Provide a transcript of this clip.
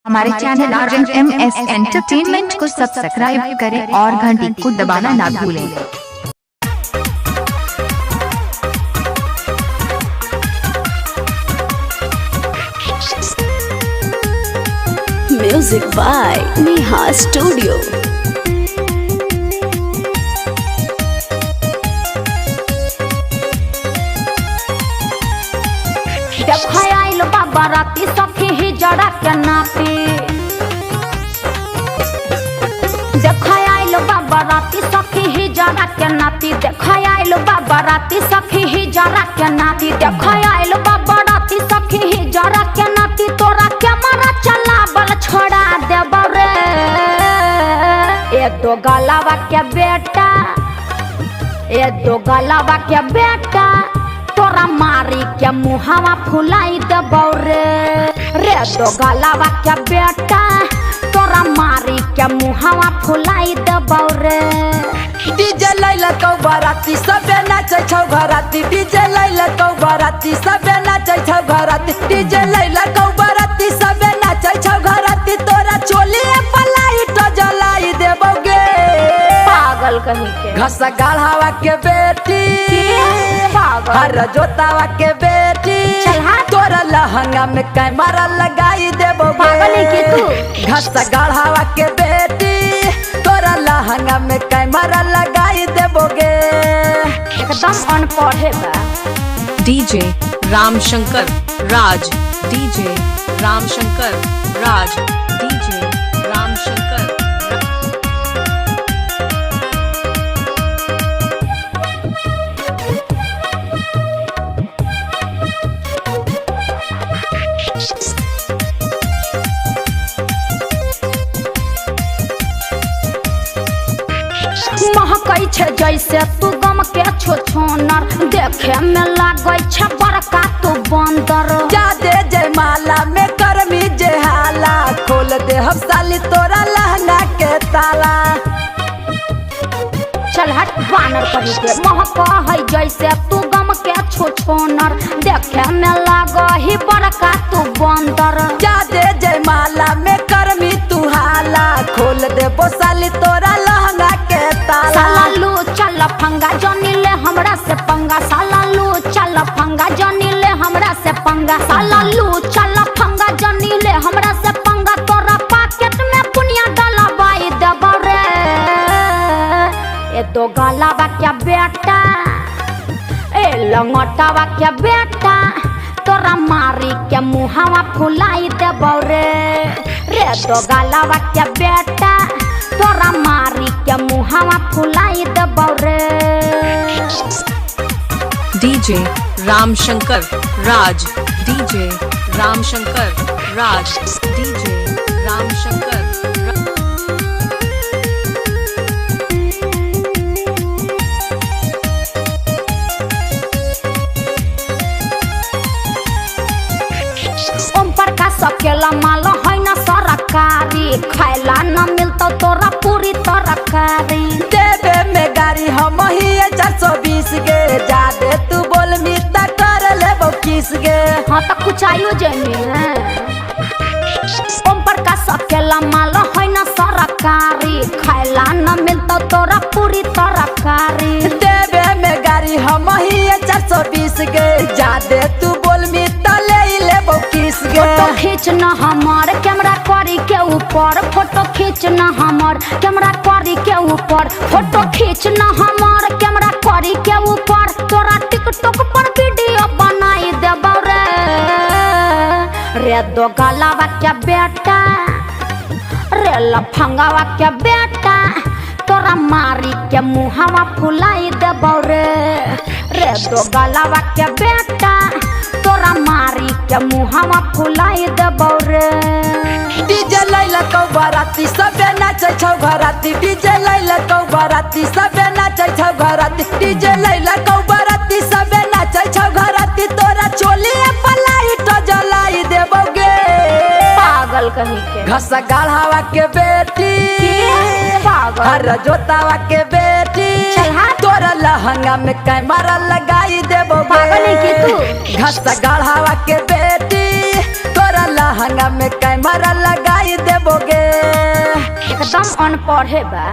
हमारे channel RMS entertainment को subscribe करें और घंटी को दबाना ना भूलें। Music by Neha Studio। आइल बाबा राती सखी ही जड़ा के नापी आइल बाबा राती सखी ही जड़ा के नाती आइल बाबा राती सखी ही जड़ा के नाती आइल बाबा राती सखी ही जड़ा के नाती तोरा के मारा चला बल छोड़ा देब रे ए दो गलावा के बेटा ए दो गलावा के बेटा तोरा मारी के मुहावा फुलाई देबौ रे दो गलावा के बेटा तोरा मारी के मुहावा फुलाई देबौ रे। डीजे लैला कौ बाराती सबे नाचै छौ घराती डीजे लैला कौ बाराती सबे नाचै छौ घराती डीजे लैला कौ बाराती सबे नाचै छौ घराती तोरा चोली पलाई तो जलाई देबौ गे पागल कहीं के घसा गाढ़ावा के बेटी हर जोतावा के बेटी तोरा लहंगा में कैमरा लगाई देबो पागल है के तू घसा गाढ़ावा के बेटी तोरा लहंगा में कैमरा लगाई देबोगे एकदम अनपढ़ है बा। डीजे रामशंकर राज डीजे रामशंकर राज डीजे रामशंकर महकै छे जैसे तू गम के छोछोनर देखे में लागै छे बड़का तू बंदर जादे जयमाला में करमी जेहाला खोल दे हम साली तोरा लहंगा के ताला चल हट बानर कही के महका है जैसे तू गम के छोछोनर देखे में लागै ही बड़का तू बंदर जादे जयमाला में करमी तू हाला खोल दे साली तोरा लहंगा के ताला साला लू चल फंगा जानी ले हमरा से पंगा साला लू चल फंगा जानी ले हमरा से पंगा साला लू चल फंगा जानी ले हमरा से पंगा तोरा पॉकेट में पुनिया डाला बाई देब रे ए दो गलावा के बेटा ए लंगटावा के बेटा तोरा मारी के मुहावा फुलाई देब रे दो गलावा के बेटा तोरा मारी के मुहावा फुलाई देबौ रे। डीजे रामशंकर राज डीजे रामशंकर राज डीजे रामशंकर ओम प्रकाश अकेला माल है ना सरकारी खाइला न मिलतो तोरा पूरी तरकारी देवे में गाड़ी हम ही 420 गे जादे तू बोल मिता कर लेबो किस गे हाँ तो कुछ आयो जमी है ओम प्रकाश अकेला माल है ना सरकारी खाइला न मिलतो तोरा पूरी तरकारी देवे में गाड़ी हम ही 420 गे जादे तू बोल मिता ले लेबो किस गे फोटो खींचना हमार कैमरा करी के ऊपर फोटो खींचना हमार कैमरा करी के ऊपर फोटो खींचना हमार कैमरा करी के ऊपर तोरा टिकटॉक पर वीडियो बनाई देब रे दो गलावा के बेटा रे लफंगावा के बेटा तोरा मारी के मुहावा फुलाई देब रे दो गलावा के बेटा तोरा मारी के मुहावा फुलाई देबौ रे। डीजे लैला कौ बाराती सबे नाचै छौ घराती डीजे लैला कौ बाराती सबे नाचै छौ घराती डीजे लैला कौ बाराती सबे नाचै छौ घराती तोरा चोली पलाई तो जलाई देबौ गे पागल कहीं के घसा गाढ़ावा के बेटी पागल हर जोतावा के बेटी तोरा लहंगा में कैमरा लगाई देबो पागल है के तू घसा गाढ़ावा के बेटी तोरा लहंगा में कैमरा लगाई एकदम अनपढ़े बा।